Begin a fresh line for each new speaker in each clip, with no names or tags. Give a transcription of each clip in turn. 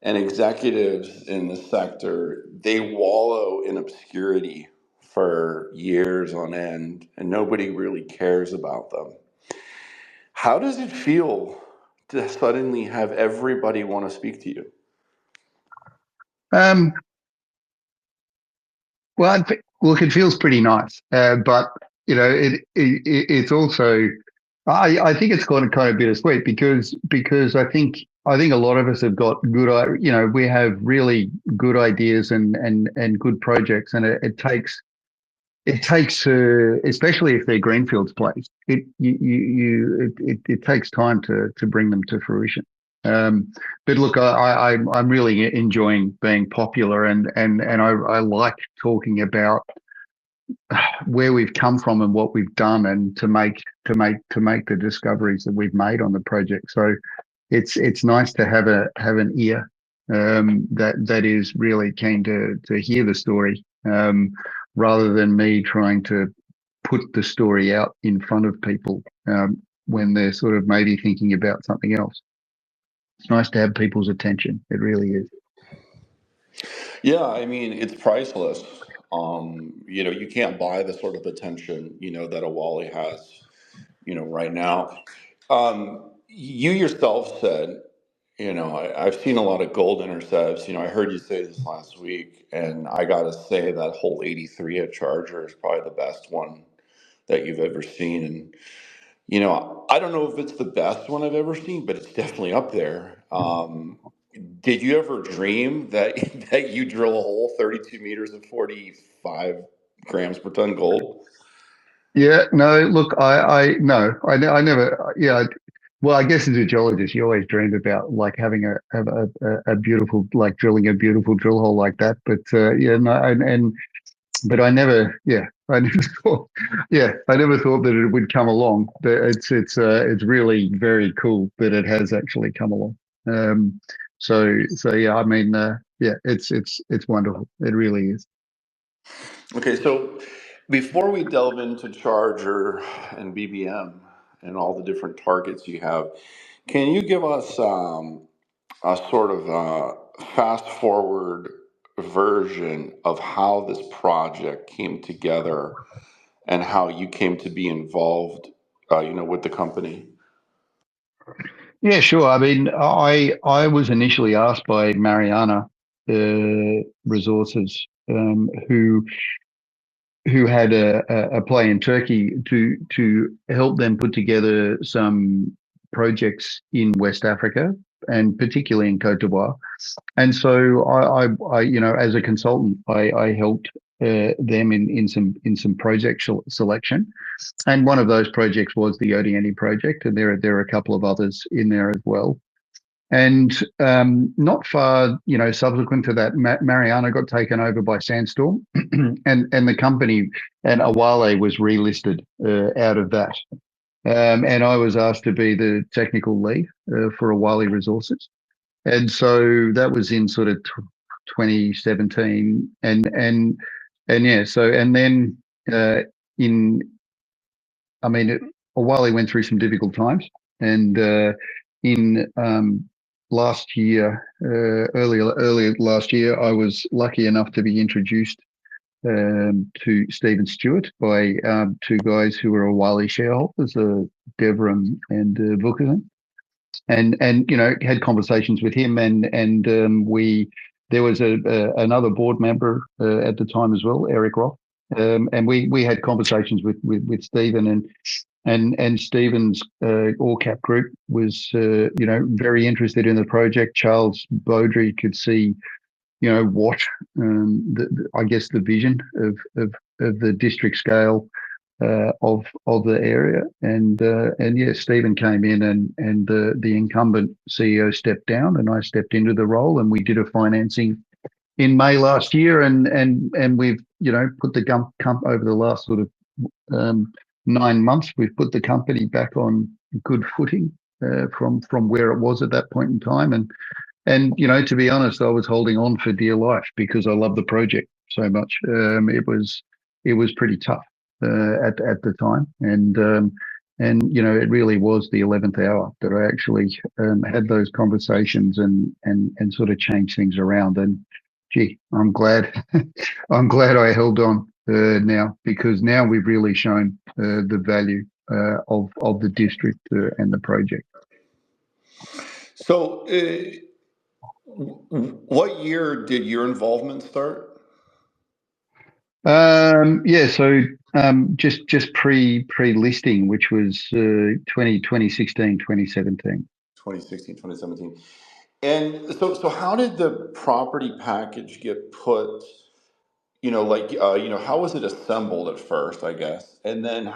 And executives in the sector, they wallow in obscurity for years on end, and nobody really cares about them. How does it feel to suddenly have everybody want to speak to you?
Um, well, look, it feels pretty nice, but it's also, I think it's kind of bittersweet because I think a lot of us have got we have really good ideas and good projects, and it takes especially if they're greenfields plays, it takes time to bring them to fruition. But look, I'm really enjoying being popular, and I like talking about where we've come from and what we've done, and to make the discoveries that we've made on the project. So it's nice to have an ear that is really keen to hear the story, rather than me trying to put the story out in front of people, when they're sort of maybe thinking about something else. It's nice to have people's attention. It really is.
Yeah, I mean, it's priceless. You can't buy the sort of attention, that Awale has, right now. You yourself said, I've seen a lot of gold intercepts. I heard you say this last week, and I got to say that hole 83 at Charger is probably the best one that you've ever seen. And, I don't know if it's the best one I've ever seen, but it's definitely up there. Did you ever dream that that you drill a hole 32 meters of 45 grams per ton gold?
Yeah, no, look, no, I never, yeah. Well, I guess as a geologist, you always dreamed about like having a beautiful, like drilling a beautiful drill hole like that. But yeah, no, but I never, yeah, I never thought, yeah, I never thought that it would come along. But it's really very cool that it has actually come along. So yeah, I mean, yeah, it's wonderful. It really is.
Okay, so before we delve into Charger and BBM and all the different targets you have, can you give us a sort of fast forward version of how this project came together and how you came to be involved, with the company?
Yeah, sure. I mean, I was initially asked by Mariana Resources, who had a play in Turkey, to help them put together some projects in West Africa, and particularly in Cote d'Ivoire. And so as a consultant, I helped them in some project selection. And one of those projects was the Odienné Project, and there are a couple of others in there as well. And not far, subsequent to that, Mariana got taken over by Sandstorm, and the company, and Awale was relisted out of that. And I was asked to be the technical lead for Awalé Resources, and so that was in sort of 2017, and yeah, so and then in I mean, Awalé went through some difficult times, and in last year, earlier last year, I was lucky enough to be introduced to Stephen Stewart by two guys who were Awalé shareholders, Devram and Vukasin, and had conversations with him, and we there was another board member at the time as well, Eric Roth, and we had conversations with Stephen, and Stephen's OreCap group was very interested in the project. Charles Baudry could see what I guess the vision of the district scale of the area, and yeah, Stephen came in, and the incumbent CEO stepped down, and I stepped into the role, and we did a financing in May last year, and we've put the over the last sort of 9 months, we've put the company back on good footing from where it was at that point in time, and to be honest, I was holding on for dear life because I love the project so much. It was pretty tough at the time, And it really was the 11th hour that I actually had those conversations and sort of changed things around. And gee, I'm glad I'm glad I held on now, because now we've really shown the value of the district and the project.
So, what year did your involvement start?
Yeah, so just pre-listing, which was 2016, 2017.
2016, 2017. And so how did the property package get put, how was it assembled at first, I guess? And then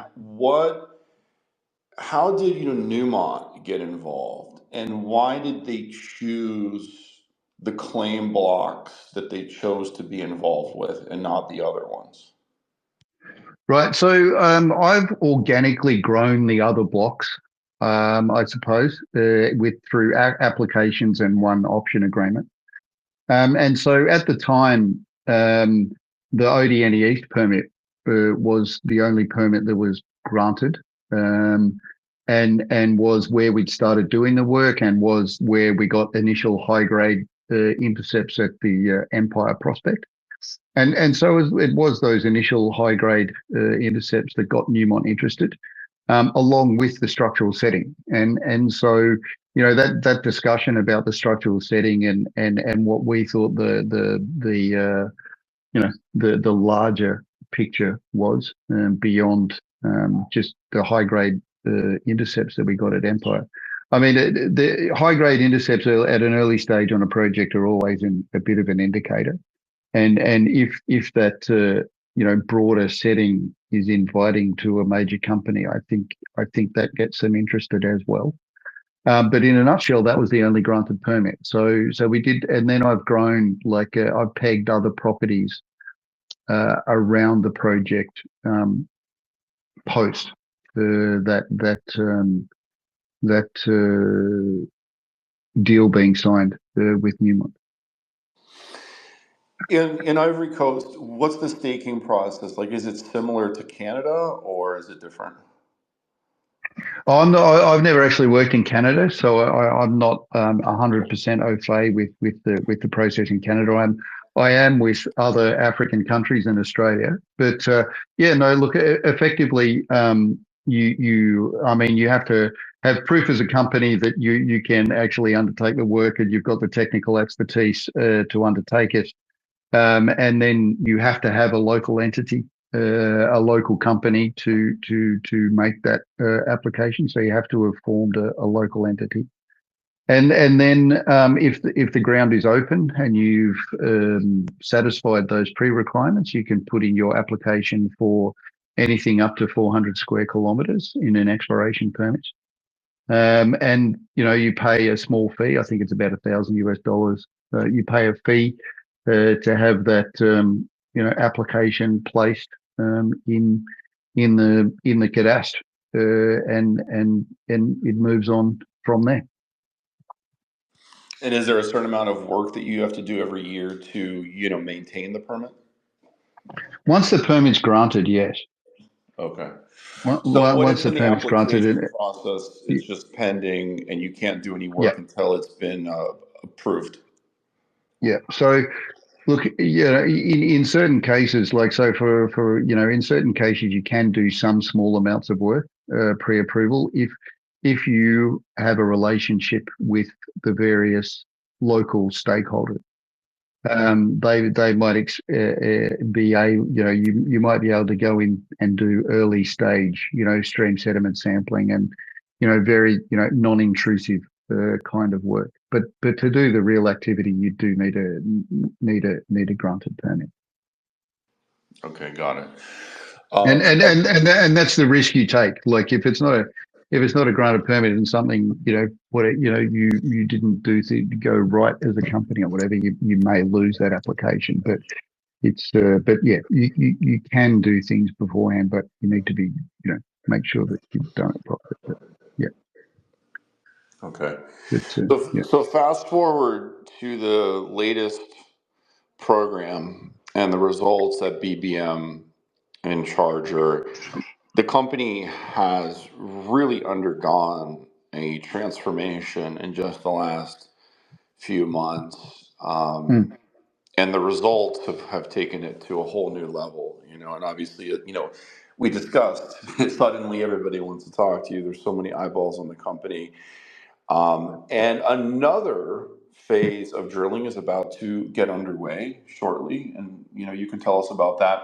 how did, Newmont get involved? And why did they choose the claim blocks that they chose to be involved with and not the other ones?
Right. So I've organically grown the other blocks, I suppose, through applications and one option agreement. And so at the time, the Odienné East permit was the only permit that was granted, and was where we'd started doing the work, and was where we got initial high grade intercepts at the Empire prospect. And so it was those initial high grade intercepts that got Newmont interested, along with the structural setting. And so that discussion about the structural setting and what we thought the larger picture was, beyond just the high grade intercepts that we got at Empire. I mean, the high grade intercepts at an early stage on a project are always a bit of an indicator. And if that broader setting is inviting to a major company, I think that gets them interested as well. But in a nutshell, that was the only granted permit. So we did, and then I've grown, I've pegged other properties around the project post that deal being signed with Newmont.
In Ivory Coast, what's the staking process like? Is it similar to Canada or is it different?
I've never actually worked in Canada, so I'm not 100% au fait with the process in Canada. I am with other African countries in Australia, but yeah, no. Look, effectively, you have to have proof as a company that you can actually undertake the work, and you've got the technical expertise to undertake it. And then you have to have a local entity, a local company to make that application. So you have to have formed a local entity. And then if the ground is open and you've satisfied those pre-requirements, you can put in your application for anything up to 400 square kilometres in an exploration permit. And you pay a small fee. I think it's about $1,000 US. You pay a fee to have that application placed in the cadastre, and it moves on from there.
And is there a certain amount of work that you have to do every year to maintain the permit?
Once the permit's granted, yes.
Okay. So when
Once
it's
the
in the
permit's granted,
application process, it's just pending, and you can't do any
yeah,
work until it's been approved.
yeah. So look, in certain cases, like so for in certain cases, you can do some small amounts of work pre-approval if you have a relationship with the various local stakeholders. They might be you might be able to go in and do early stage stream sediment sampling and very non-intrusive kind of work. But to do the real activity, you do need a granted permit.
Okay, got it.
And that's the risk you take. Like if it's not a granted permit and something you didn't do to go right as a company or whatever, you may lose that application. But but yeah, you can do things beforehand, but you need to be make sure that you've done it properly. But yeah.
Okay.
But yeah.
So fast forward to the latest program and the results at BBM and Charger. The company has really undergone a transformation in just the last few months.
Mm,
And the results have taken it to a whole new level, and obviously, we discussed suddenly everybody wants to talk to you. There's so many eyeballs on the company. And another phase of drilling is about to get underway shortly. And, you can tell us about that.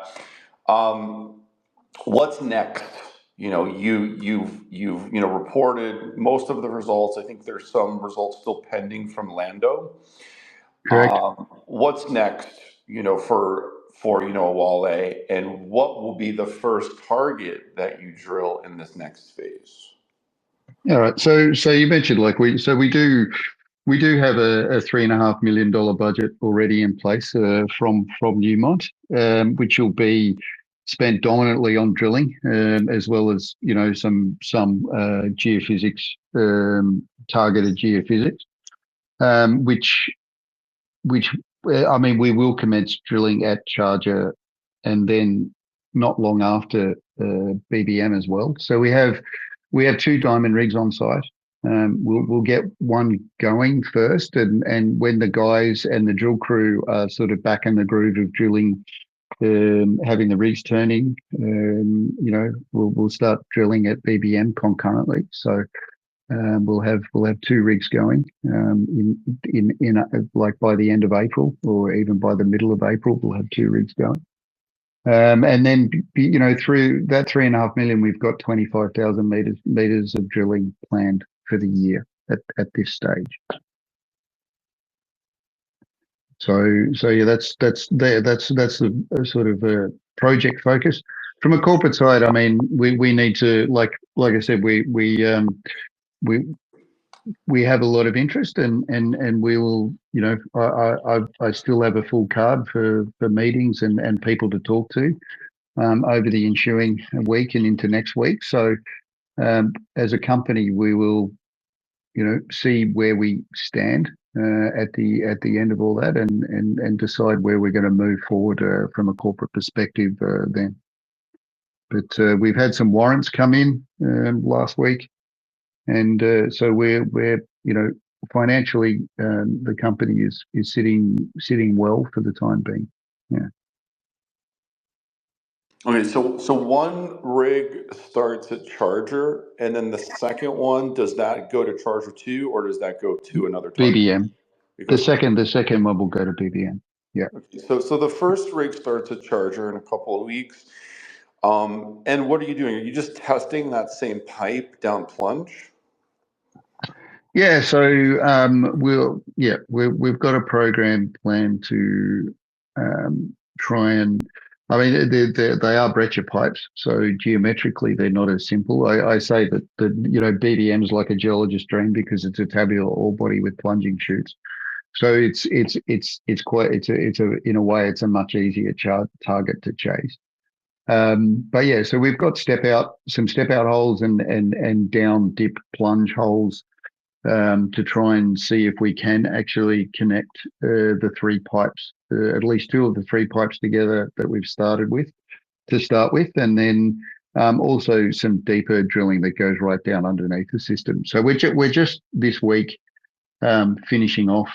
What's next? You've reported most of the results. I think there's some results still pending from Lando.
correct.
What's next, for Awale, and what will be the first target that you drill in this next phase?
All right. So you mentioned like we do have a $3.5 million budget already in place from Newmont, which will be spent dominantly on drilling, as well as some geophysics, targeted geophysics, which I mean we will commence drilling at Charger, and then not long after BBM as well. So we have two diamond rigs on site. We'll get one going first, and when the guys and the drill crew are sort of back in the groove of drilling, having the rigs turning, we'll start drilling at BBM concurrently. So we'll have two rigs going in like by the end of April, or even by the middle of April, we'll have two rigs going. And then, through that 3.5 million, we've got 25,000 meters of drilling planned for the year at this stage. So yeah, that's the sort of project focus. From a corporate side, I mean, we need to, like I said, we have a lot of interest, and we will, I still have a full card for meetings and people to talk to over the ensuing week and into next week. So as a company, we will, see where we stand at the end of all that, and decide where we're going to move forward from a corporate perspective then. But we've had some warrants come in last week, and so we're financially, the company is sitting well for the time being. Yeah.
Okay, so one rig starts at Charger, and then the second one, does that go to Charger 2, or does that go to another target?
BBM.
It
The
goes to
second
BBM.
the second one will go to BBM. Yeah.
Okay, so the first rig starts at Charger in a couple of weeks. And what are you doing? Are you just testing that same pipe down plunge?
Yeah. So we've got a program planned to try and. I mean, they are breccia pipes, so geometrically they're not as simple. I say that BBM is like a geologist dream because it's a tabular ore body with plunging chutes. So it's in a way it's a much easier target to chase. But yeah, so we've got some step out holes and down dip plunge holes to try and see if we can actually connect the three pipes, at least two of the three pipes together that we've started with to start with, and then also some deeper drilling that goes right down underneath the system. So we're just this week finishing off.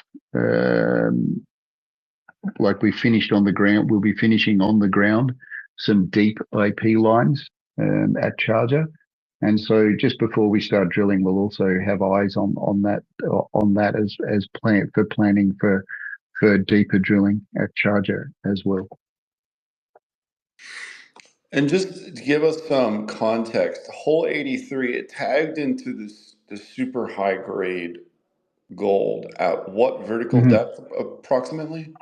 Like we finished on the ground, we'll be finishing on the ground some deep IP lines at Charger. And so just before we start drilling, we'll also have eyes on that as planning for deeper drilling at Charger as well.
And just to give us some context, hole 83, it tagged into this super high grade gold at what vertical
Mm-hmm.
depth approximately?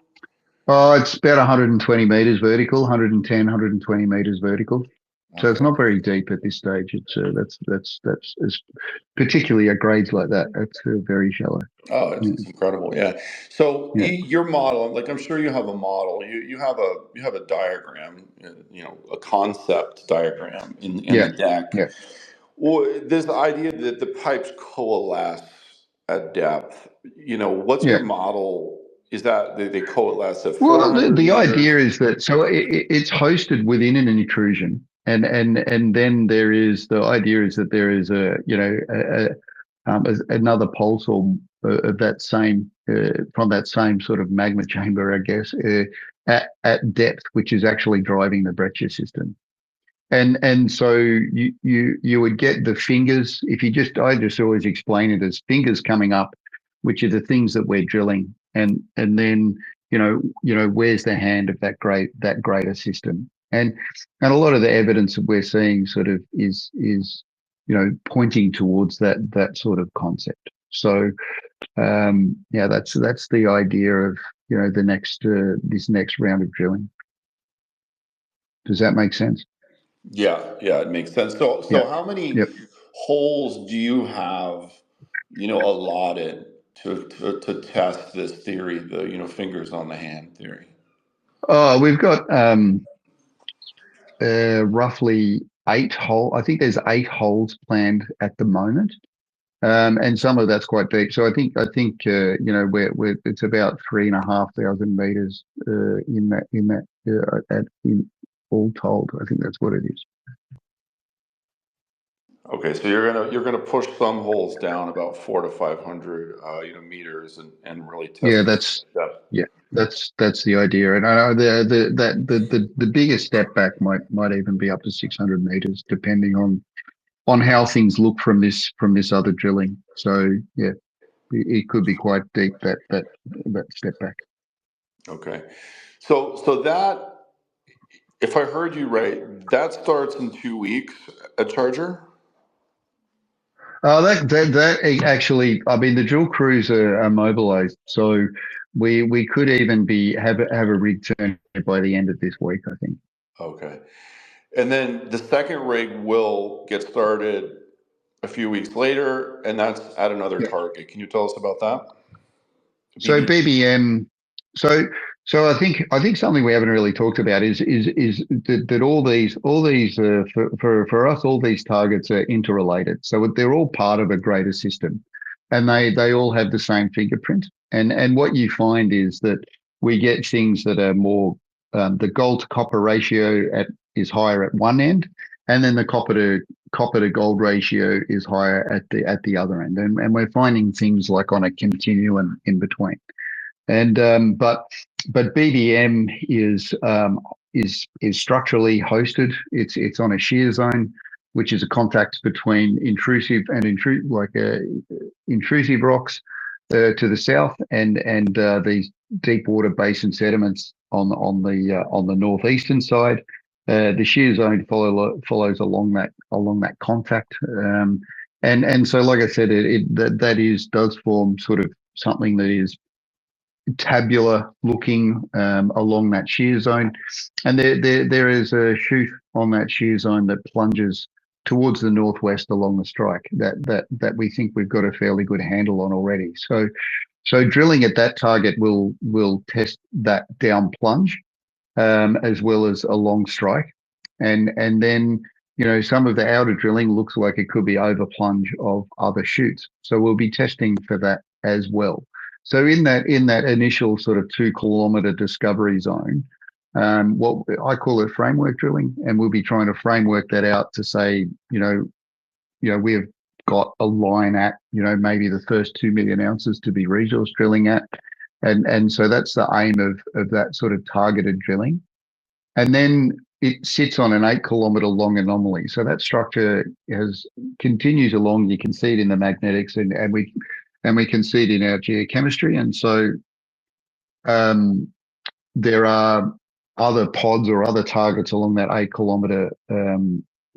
Oh, it's about 120 meters vertical, 110, 120 meters vertical. So it's
Okay.
not very deep at this stage. It's that's particularly at grades like that. It's very shallow.
Oh,
Yeah.
it's incredible. Yeah. So
Yeah.
your model, like I'm sure you have a model. You have a diagram, a concept diagram in
Yeah.
the deck.
Yeah.
Well, there's the idea that the pipes coalesce at depth. What's your
Yeah.
model? Is that they coalesce at
Well,
400
the idea
meters?
is that so it's hosted within an intrusion. and then there is the idea is that there is another pulse or of that same from that same sort of magma chamber, I guess, at depth, which is actually driving the breccia system. And so you would get the fingers if you I just always explain it as fingers coming up, which are the things that we're drilling, and then where's the hand of that greater system, and a lot of the evidence that we're seeing sort of is pointing towards that sort of concept. So that's the idea of the next this next round of drilling. Does that make sense?
Yeah, it makes sense. So
Yeah.
how many
Yep.
holes do you have, allotted to test this theory, the fingers on the hand theory?
Oh, we've got roughly 8 holes. I think there's 8 holes planned at the moment, and some of that's quite deep. So I think we're it's about 3,500 meters in all told. I think that's what it is.
Okay, so you're gonna push some holes down about 400 to 500 meters and really
Yeah,
test this depth.
that's the idea. And I know the biggest step back might even be up to 600 meters, depending on how things look from this other drilling. So yeah, it could be quite deep that step back.
Okay, so that, if I heard you right, that starts in 2 weeks at Charger.
That actually, I mean, the drill crews are mobilized, so we could even have a rig turn by the end of this week, I think.
Okay, and then the second rig will get started a few weeks later, and that's at another
Yeah.
target. Can you tell us about that?
So
BBM.
BBM, so I think something we haven't really talked about is that all these for us all these targets are interrelated. So they're all part of a greater system, and they all have the same fingerprint. And what you find is that we get things that are more the gold to copper ratio is higher at one end, and then the copper to gold ratio is higher at the other end, and we're finding things like on a continuum in between. And but BBM is structurally hosted. It's on a shear zone, which is a contact between intrusive intrusive rocks to the south, and these deep water basin sediments on the northeastern side. The shear zone follows along that contact, and so like I said, that does form sort of something that is tabular looking along that shear zone, and there is a chute on that shear zone that plunges towards the northwest along the strike that we think we've got a fairly good handle on already. So drilling at that target will test that down plunge as well as a long strike, and then some of the outer drilling looks like it could be over plunge of other chutes. So we'll be testing for that as well. So in that initial sort of 2 kilometer discovery zone, what I call it framework drilling, and we'll be trying to framework that out to say, we've got a line at, maybe the first 2 million ounces to be resource drilling at. And so that's the aim of that sort of targeted drilling. And then it sits on an 8 kilometer long anomaly. So that structure continues along. You can see it in the magnetics, and we can see it in our geochemistry. And so there are other pods or other targets along that 8 kilometer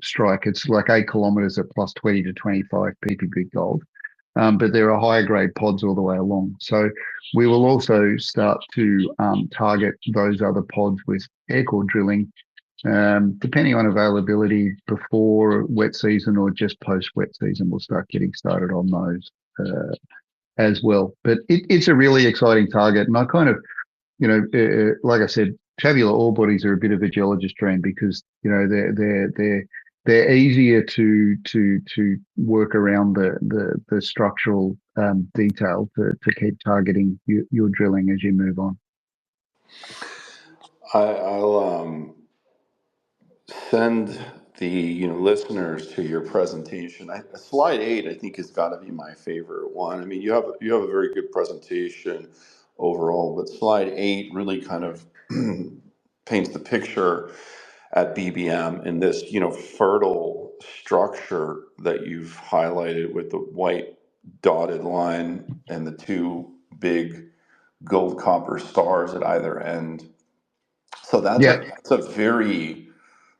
strike. It's like 8 kilometers at plus 20 to 25 ppb gold. But there are higher grade pods all the way along. So we will also start to target those other pods with air core drilling, depending on availability before wet season or just post wet season. We'll start getting started on those as well. But it's a really exciting target. And I kind of, like I said, tabular ore bodies are a bit of a geologist dream because, they're easier to work around the structural detail to keep targeting your drilling as you move on.
I'll send the listeners to your presentation. Slide 8, I think, has got to be my favorite one. I mean, you have a very good presentation overall, but slide 8 really kind of paints the picture at BBM in this fertile structure that you've highlighted with the white dotted line and the two big gold copper stars at either end. So
Yeah,
that's a very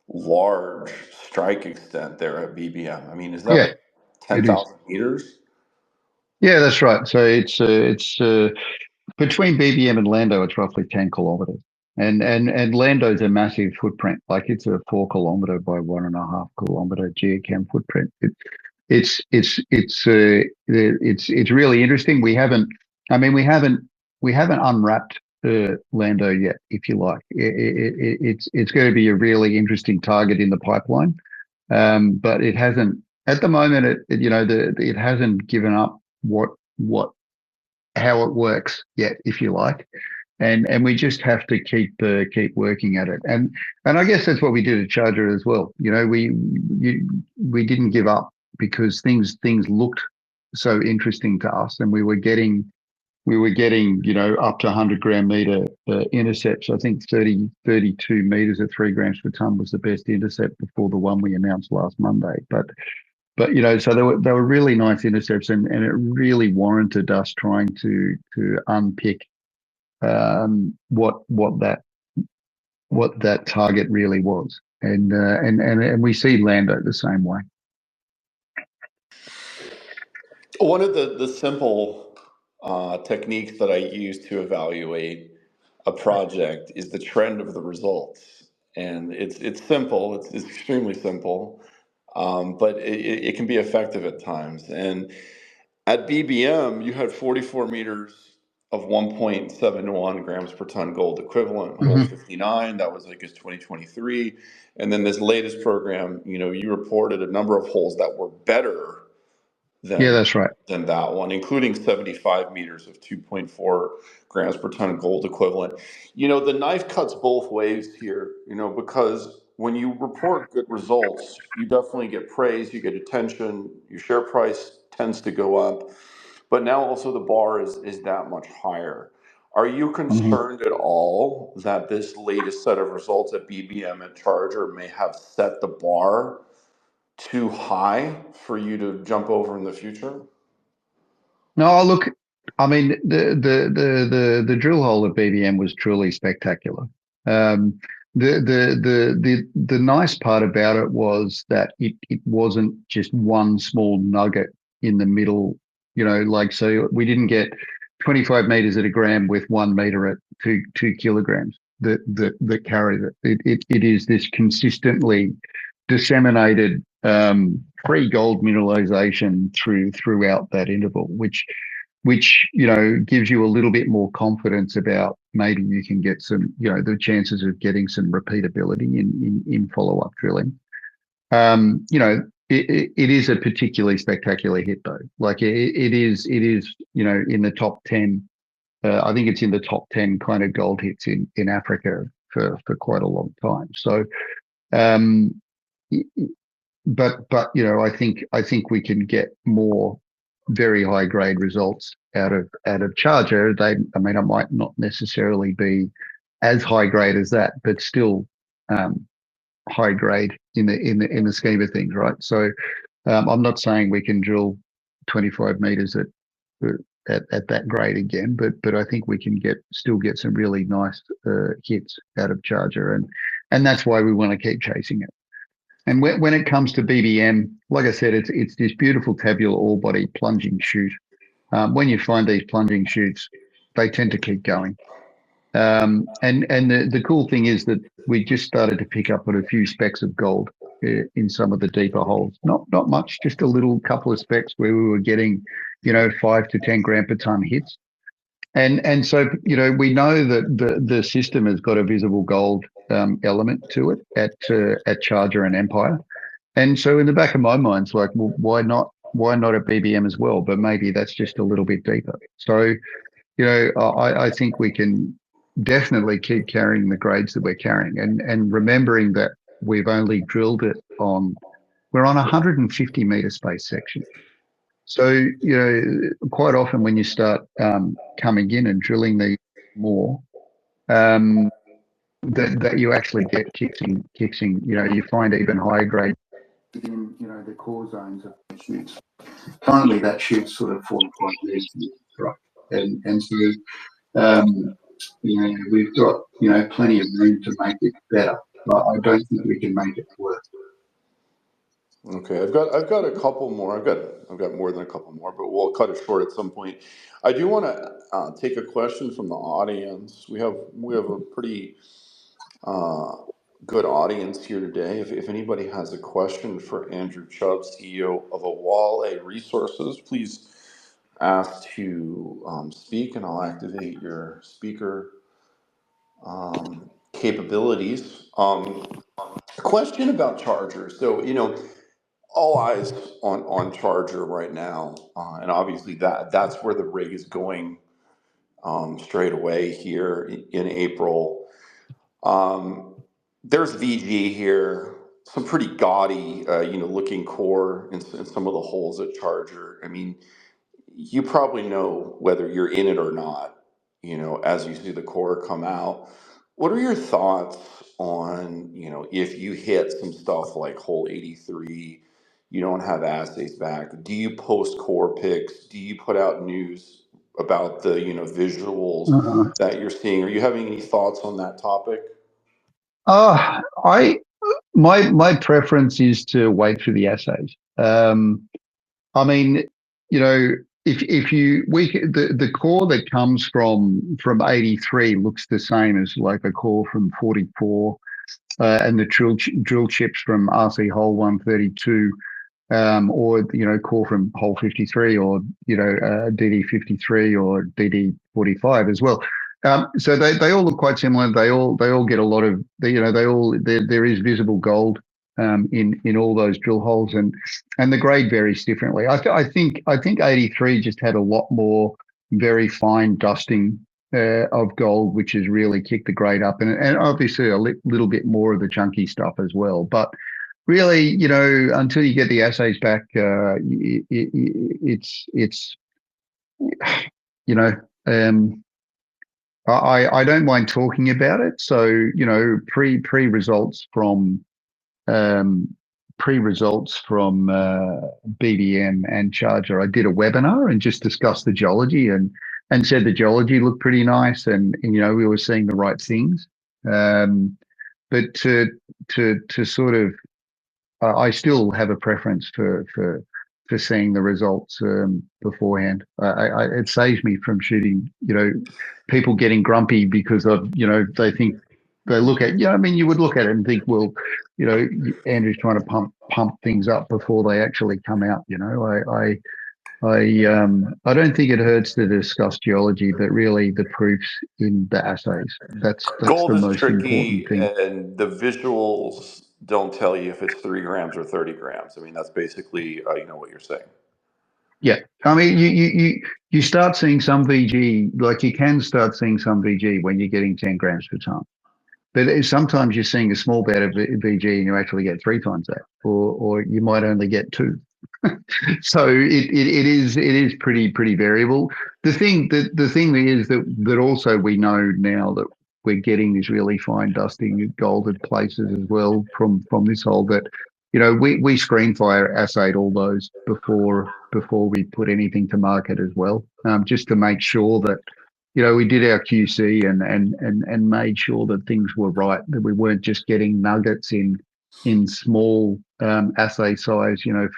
large strike extent there at BBM. I mean, is that
yeah,
like
it is.
10,000 meters?
Yeah, that's right. So it's between BBM and Lando, it's roughly 10 kilometers. And Lando's a massive footprint. Like it's a 4 kilometer by 1.5 kilometer geochem footprint. It's really interesting. I mean, we haven't unwrapped Lando yet, if you like. It's going to be a really interesting target in the pipeline. But it hasn't at the moment. It hasn't given up what how it works yet, if you like, and we just have to keep working at it. And I guess that's what we did at Charger as well. We didn't give up because things looked so interesting to us, and we were getting up to 100 gram meter intercepts. I think 32 meters at 3 grams per ton was the best intercept before the one we announced last Monday. But so they were really nice intercepts, and it really warranted us trying to unpick what that target really was, and we see Lando the same way.
One of the simple techniques that I use to evaluate a project is the trend of the results, and it's simple. It's extremely simple, but it can be effective at times. And at BBM, you had 44 meters of 1.71 grams per ton gold equivalent, hole
Mm-hmm.
59. That was, I guess, 2023. And then this latest program, you reported a number of holes that were better
Yeah,
than
that's right.
than that one, including 75 meters of 2.4 grams per ton gold equivalent. The knife cuts both ways here, because when you report good results, you definitely get praise, you get attention, your share price tends to go up, but now also the bar is that much higher. Are you
Mm-hmm.
concerned at all that this latest set of results at BBM and Charger may have set the bar too high for you to jump over in the future?
No, look, I mean the drill hole at BBM was truly spectacular. Um, the nice part about it was that it wasn't just one small nugget in the middle. So we didn't get 25 meters at a gram with 1 meter at two kilograms that carried it. It is this consistently disseminated free gold mineralization throughout that interval, which gives you a little bit more confidence about maybe you can get some, the chances of getting some repeatability in follow up drilling. It is a particularly spectacular hit though. Like it is in the top 10. I think it's in the top 10 kind of gold hits in Africa for quite a long time. So um, but I think we can get more very high grade results out of Charger. I mean, it might not necessarily be as high grade as that, but still high grade in the scheme of things, right? So I'm not saying we can drill 25 meters at that grade again, but I think we can still get some really nice hits out of Charger, and that's why we want to keep chasing it. And when it comes to BBM, like I said, it's this beautiful tabular ore body plunging chute. When you find these plunging chutes, they tend to keep going. And the cool thing is that we just started to pick up on a few specks of gold in some of the deeper holes. Not much, just a little couple of specks where we were getting, 5 to 10 gram per ton hits. And so we know that the system has got a visible gold element to it at Charger and Empire. And so in the back of my mind, it's like, well, why not at BBM as well? But maybe that's just a little bit deeper. So I think we can definitely keep carrying the grades that we're carrying, and remembering that we've only drilled it on, we're on a 150 meter space section. So, you know, quite often when you start coming in and drilling these more, that you actually get kicks in, you know, you find even higher grade in, you know, the core zones of the shoots. Currently that shoot's sort of 45 meters, right? And so, you know, we've got, you know, plenty of room to make it better, but I don't think we can make it worse.
Okay, I've got a couple more. I've got more than a couple more, but we'll cut it short at some point. I do want to take a question from the audience. We have a pretty good audience here today. If anybody has a question for Andrew Chubb, CEO of Awalé Resources, please ask to speak, and I'll activate your speaker capabilities. A question about Charger. So, you know, all eyes on Charger right now, and obviously that's where the rig is going straight away here in April. There's VG here, some pretty gaudy, you know, looking core in some of the holes at Charger. I mean, you probably know whether you're in it or not, you know, as you see the core come out. What are your thoughts on, you know, if you hit some stuff like hole 83, you don't have assays back, do you post core pics? Do you put out news about the, you know, visuals that you're seeing? Are you having any thoughts on that topic?
I my preference is to wait for the assays. I mean, you know, if you the core that comes from 83 looks the same as like a core from 44, and the drill chips from RC hole 132, or you know, core from hole 53, or you know, DD 53 or DD 45 as well. So they all look quite similar. They all get a lot of, you know, there is visible gold in all those drill holes, and the grade varies differently. I think 83 just had a lot more very fine dusting of gold, which has really kicked the grade up, and obviously a little bit more of the chunky stuff as well. But really, you know, until you get the assays back, it's you know, I don't mind talking about it. So, you know, pre results from BBM and Charger, I did a webinar and just discussed the geology, and said the geology looked pretty nice, and you know, we were seeing the right things. But to sort of, I still have a preference for seeing the results beforehand. It saves me from shooting, you know, people getting grumpy because of, you know, they think, they look at, yeah, I mean, you would look at it and think, well, you know, Andrew's trying to pump things up before they actually come out. You know, I don't think it hurts to discuss geology, but really the proof's in the assays. That's
Gold
the
is
most important
tricky,
thing.
and the visuals don't tell you if it's 3 grams or 30 grams. I mean, that's basically, you know, what you're saying.
Yeah, I mean, you start seeing some VG, like you can start seeing some VG when you're getting 10 grams per ton. But sometimes you're seeing a small bit of VG and you actually get 3 times that, or you might only get 2. So it is pretty variable. The thing is that also we know now that we're getting this really fine dusting of gold places as well from this hole, that, you know, we screen fire assayed all those before we put anything to market as well, just to make sure that, you know, we did our QC and made sure that things were right, that we weren't just getting nuggets in small assay size, you know,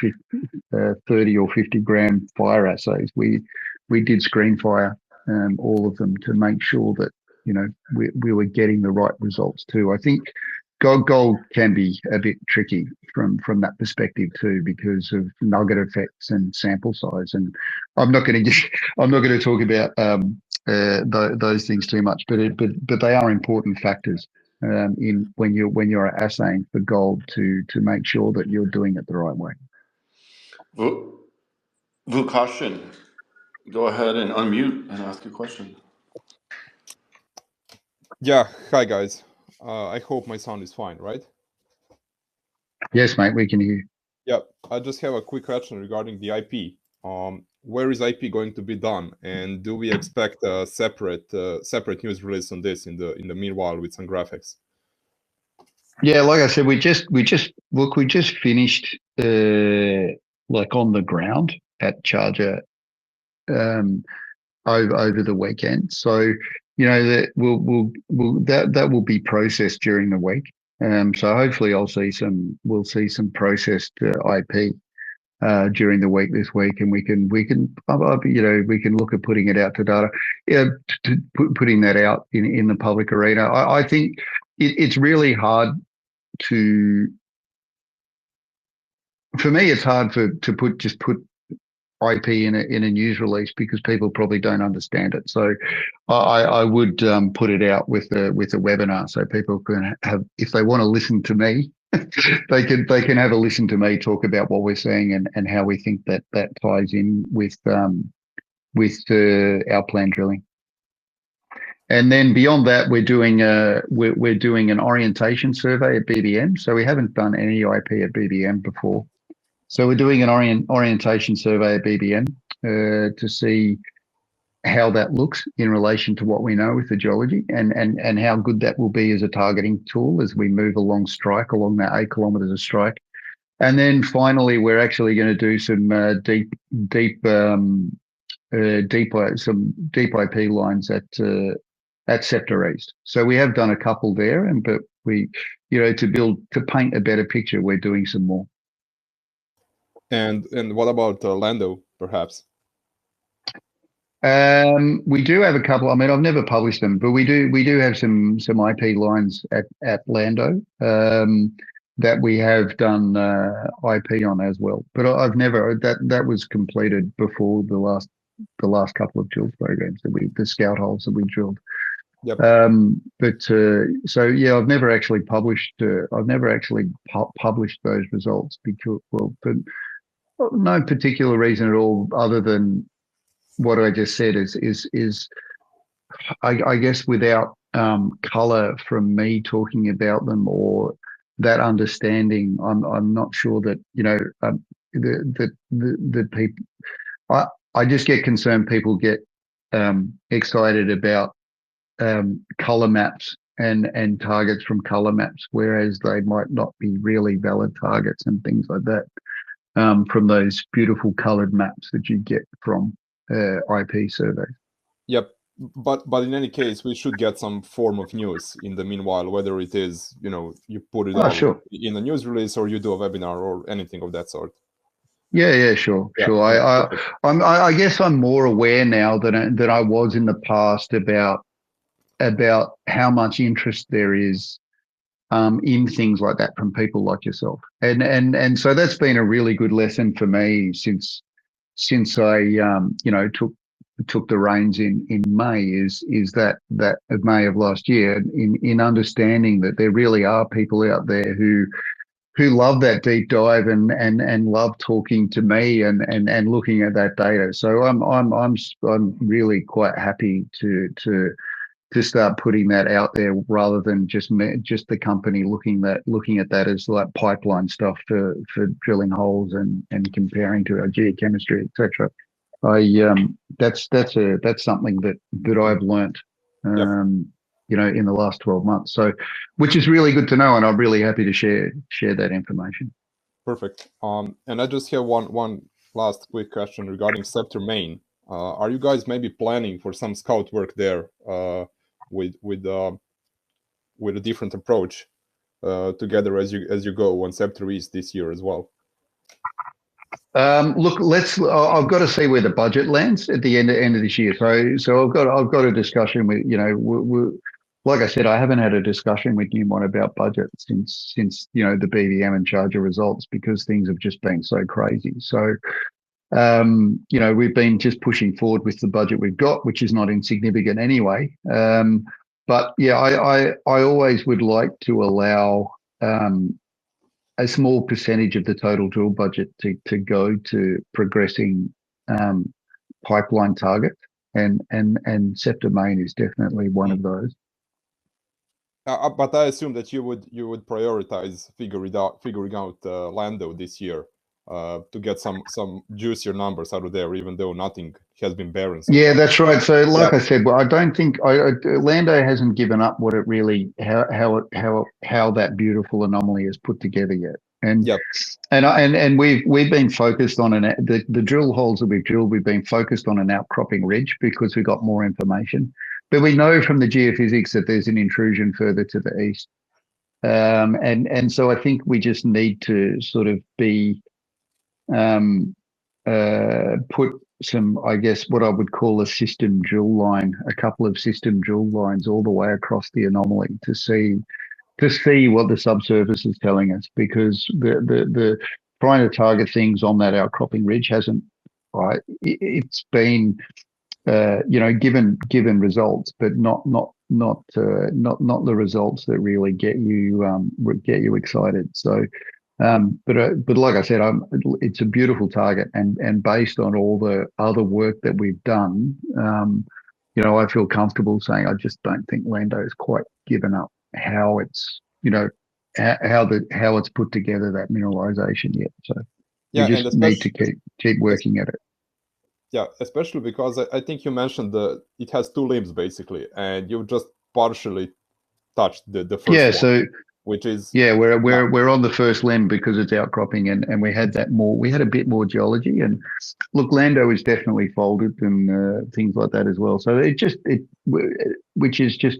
30 or 50 gram fire assays. We did screen fire all of them to make sure that, you know, we were getting the right results too. I think gold can be a bit tricky from that perspective too, because of nugget effects and sample size. And I'm not going to talk about those things too much, but they are important factors in when you're assaying for gold to make sure that you're doing it the right way.
Vukashin, go ahead and unmute and ask your question.
Yeah, hi guys. I hope my sound is fine, right?
Yes, mate, we can hear you.
Yeah, I just have a quick question regarding the IP. Where is IP going to be done, and do we expect a separate news release on this in the meanwhile with some graphics?
Yeah, like I said, we just finished like on the ground at Charger over the weekend. So that that will be processed during the week. So hopefully we'll see some processed IP during the week this week, and we can look at putting it out to data, putting that out in the public arena. I think it's really hard for me, it's hard to put IP in a news release because people probably don't understand it. So I would put it out with a webinar so people can have, if they want to listen to me, they can have a listen to me talk about what we're seeing and how we think that ties in with our planned drilling. And then beyond that, we're doing an orientation survey at BBM. So we haven't done any IP at BBM before. So we're doing an orientation survey at BBM to see how that looks in relation to what we know with the geology and how good that will be as a targeting tool as we move along that 8 kilometres of strike. And then finally, we're actually going to do some deep IP lines at Sceptre East. So we have done a couple there, but we, to paint a better picture, we're doing some more.
And what about Lando, perhaps?
We do have a couple. I mean, I've never published them, but we do have some IP lines at Lando that we have done IP on as well. But I've never that was completed before the last couple of drill programs the scout holes that we drilled.
Yep.
So yeah, I've never actually published. Published those results because for no particular reason at all, other than what I just said is I guess without color from me talking about them or that understanding, I'm not sure that the people. I just get concerned people get excited about color maps and targets from color maps, whereas they might not be really valid targets and things like that from those beautiful colored maps that you get from IP surveys.
Yep, but in any case, we should get some form of news in the meanwhile, whether it is you put it
Sure.
in a news release or you do a webinar or anything of that sort.
Yeah, sure. I guess I'm more aware now than I was in the past about how much interest there is in things like that from people like yourself, and so that's been a really good lesson for me since I took the reins in May is that of May of last year in understanding that there really are people out there who love that deep dive and love talking to me and looking at that data. So I'm really quite happy to start putting that out there rather than just the company looking at that as like pipeline stuff for drilling holes and comparing to our geochemistry, etc. That's something that I've learnt in the last 12 months. So which is really good to know, and I'm really happy to share that information.
Perfect. And I just have one last quick question regarding Sceptre Main. Are you guys maybe planning for some scout work there with a different approach together as you go on Sceptre East this year as well?
Look, I've got to see where the budget lands at the end of this year. So I've got a discussion with like I said, I haven't had a discussion with Newmont about budget since the BBM and Charger results because things have just been so crazy. So we've been just pushing forward with the budget we've got, which is not insignificant anyway. But yeah, I always would like to allow a small percentage of the total drill budget to go to progressing pipeline targets, and Sceptre Main is definitely one of those.
But I assume that you would prioritize figuring out Lando this year to get some juicier numbers out of there, even though nothing has been barren so
Yeah,
far.
that's right. So, like
Yeah.
I said, well, I don't think Lando hasn't given up what it really how that beautiful anomaly is put together yet. And
Yep.
and we've been focused on the drill holes that we've drilled. We've been focused on an outcropping ridge because we got more information. But we know from the geophysics that there's an intrusion further to the east. And so I think we just need to sort of be put some, I guess, what I would call a system drill line, a couple of system drill lines all the way across the anomaly to see what the subsurface is telling us, because the trying to target things on that outcropping ridge hasn't, right? It's been given results, but not the results that really get you excited. So, but like I said, it's a beautiful target, and based on all the other work that we've done, I feel comfortable saying I just don't think Lando's quite given up how it's how it's put together, that mineralization yet. So we
Yeah, and
just need to
especially
keep working at it.
yeah, especially because I think you mentioned it has two limbs basically, and you just partially touched the first
Yeah,
one,
so
which is
yeah,
yeah,
we're on the first limb because it's outcropping, and we had a bit more geology, and look, Lando is definitely folded and things like that as well. So which is just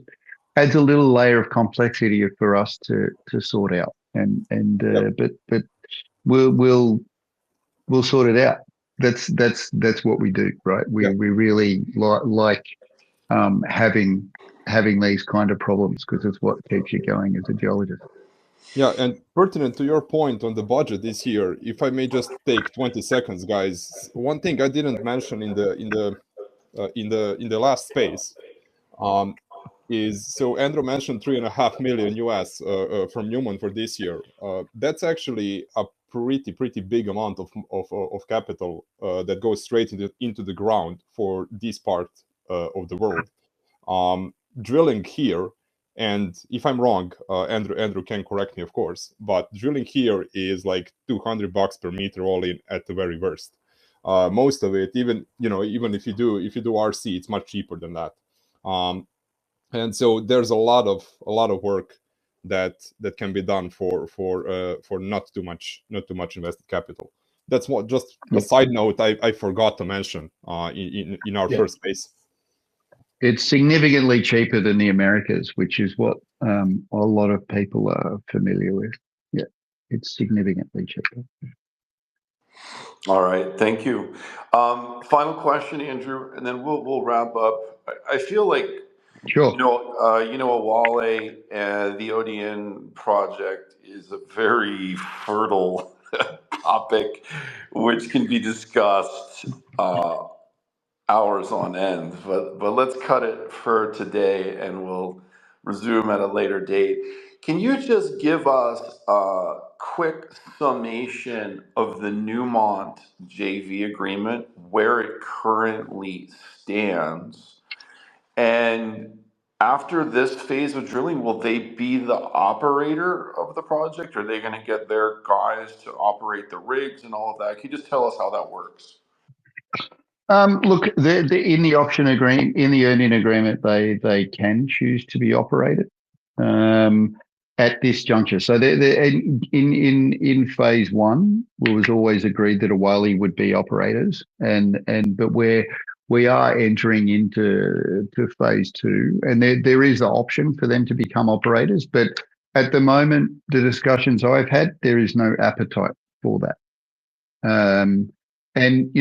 adds a little layer of complexity for us to sort out,
yep,
but we'll sort it out. That's what we do, right? We
yep.
we really like having these kind of problems because it's what keeps you going as a geologist.
Yeah, and pertinent to your point on the budget this year, if I may just take 20 seconds, guys. One thing I didn't mention in the last space is, so Andrew mentioned 3.5 million US from Newmont for this year. That's actually a pretty big amount of capital that goes straight into the ground for this part of the world. Drilling here, and if I'm wrong, Andrew can correct me, of course, but drilling here is like $200 per meter all in at the very worst. Most of it, even if you do RC, it's much cheaper than that. And so there's a lot of work that can be done for not too much invested capital. That's what, just a side note I forgot to mention in our first space.
It's significantly cheaper than the Americas, which is what a lot of people are familiar with. Yeah, it's significantly cheaper.
All right, thank you. Final question, Andrew, and then we'll wrap up. I feel like
Sure.
Awale and the Odienné Project is a very fertile topic, which can be discussed hours on end. But let's cut it for today, and we'll resume at a later date. Can you just give us a quick summation of the Newmont JV agreement, where it currently stands? And after this phase of drilling, will they be the operator of the project? Are they going to get their guys to operate the rigs and all of that? Can you just tell us how that works?
Look, in the option agreement, in the earning agreement, they can choose to be operated at this juncture. So in phase one, it was always agreed that Awale would be operators, but we are entering into phase two, and there is an option for them to become operators. But at the moment, the discussions I've had, there is no appetite for that. And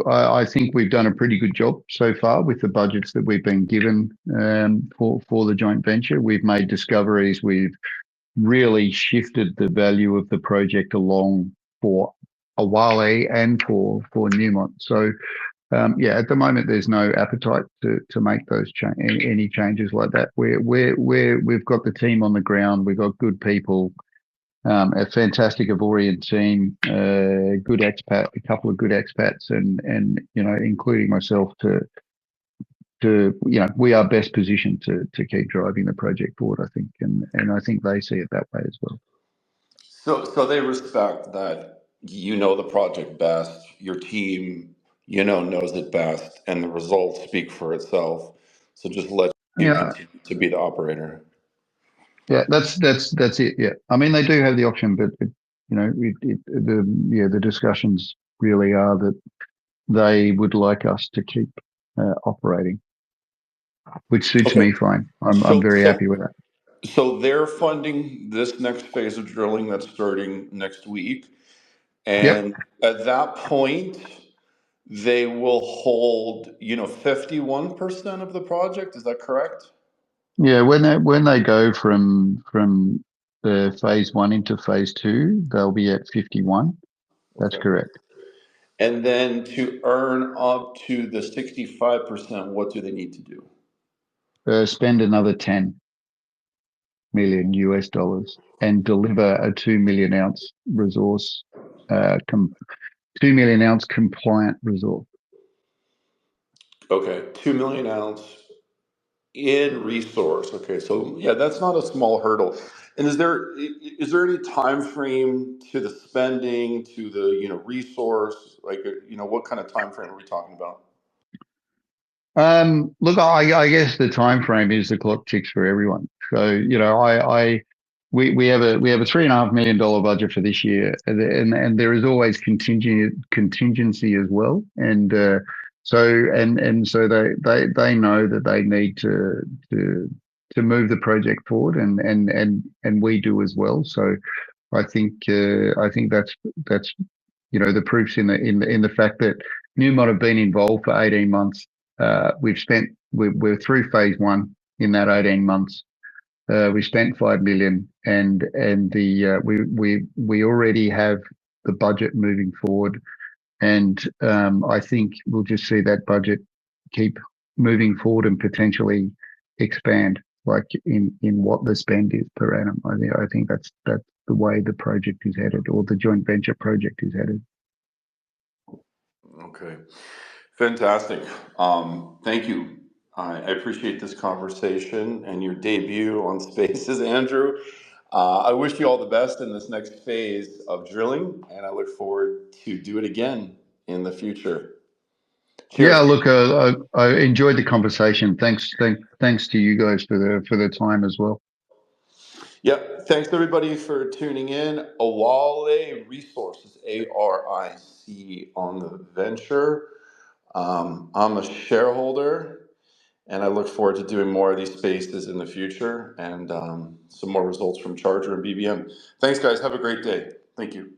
I think we've done a pretty good job so far with the budgets that we've been given for the joint venture. We've made discoveries. We've really shifted the value of the project along for Awale and for Newmont. So at the moment there's no appetite to make those any changes like that. We've got the team on the ground. We've got good people. A fantastic Ivorian team, a couple of good expats, and including myself to we are best positioned to keep driving the project forward, I think, and I think they see it that way as well.
So they respect that the project best, your team, knows it best, and the results speak for itself. So just let you
Yeah,
continue to be the operator.
yeah, that's it. Yeah, I mean they do have the option, but the discussions really are that they would like us to keep operating, which suits
Okay.
me fine. I'm
So
very happy
so
with that.
so they're funding this next phase of drilling that's starting next week,
Yep.
and at that point, they will hold 51% of the project. Is that correct?
Yeah, when they go from the phase one into phase two, they'll be at 51. That's
Okay.
correct.
And then to earn up to the 65%, what do they need to do?
Spend another 10 million US dollars and deliver a 2 million ounce resource, 2 million ounce compliant resource.
Okay, 2 million ounce in resource. Okay, so yeah, that's not a small hurdle. And is there any time frame to the spending, to the resource? Like what kind of time frame are we talking about?
Look, I guess the time frame is the clock ticks for everyone. So we have a $3.5 million budget for this year, and there is always contingency as well. And so they know that they need to move the project forward, and we do as well. So I think that's the proof's in the fact that Newmont have been involved for 18 months. We're through phase one in that 18 months. We spent 5 million, and we already have the budget moving forward, and I think we'll just see that budget keep moving forward and potentially expand, like in what the spend is per annum. I think that's the way the project is headed, or the joint venture project is headed.
Okay, fantastic. Thank you. I appreciate this conversation and your debut on Spaces, Andrew. I wish you all the best in this next phase of drilling, and I look forward to do it again in the future.
Yeah,
Cheers.
look, I enjoyed the conversation. Thanks to you guys for the time as well.
Yep. Thanks everybody for tuning in. Awalé Resources, ARIC on the venture. I'm a shareholder, and I look forward to doing more of these spaces in the future and some more results from Charger and BBM. Thanks, guys. Have a great day. Thank you.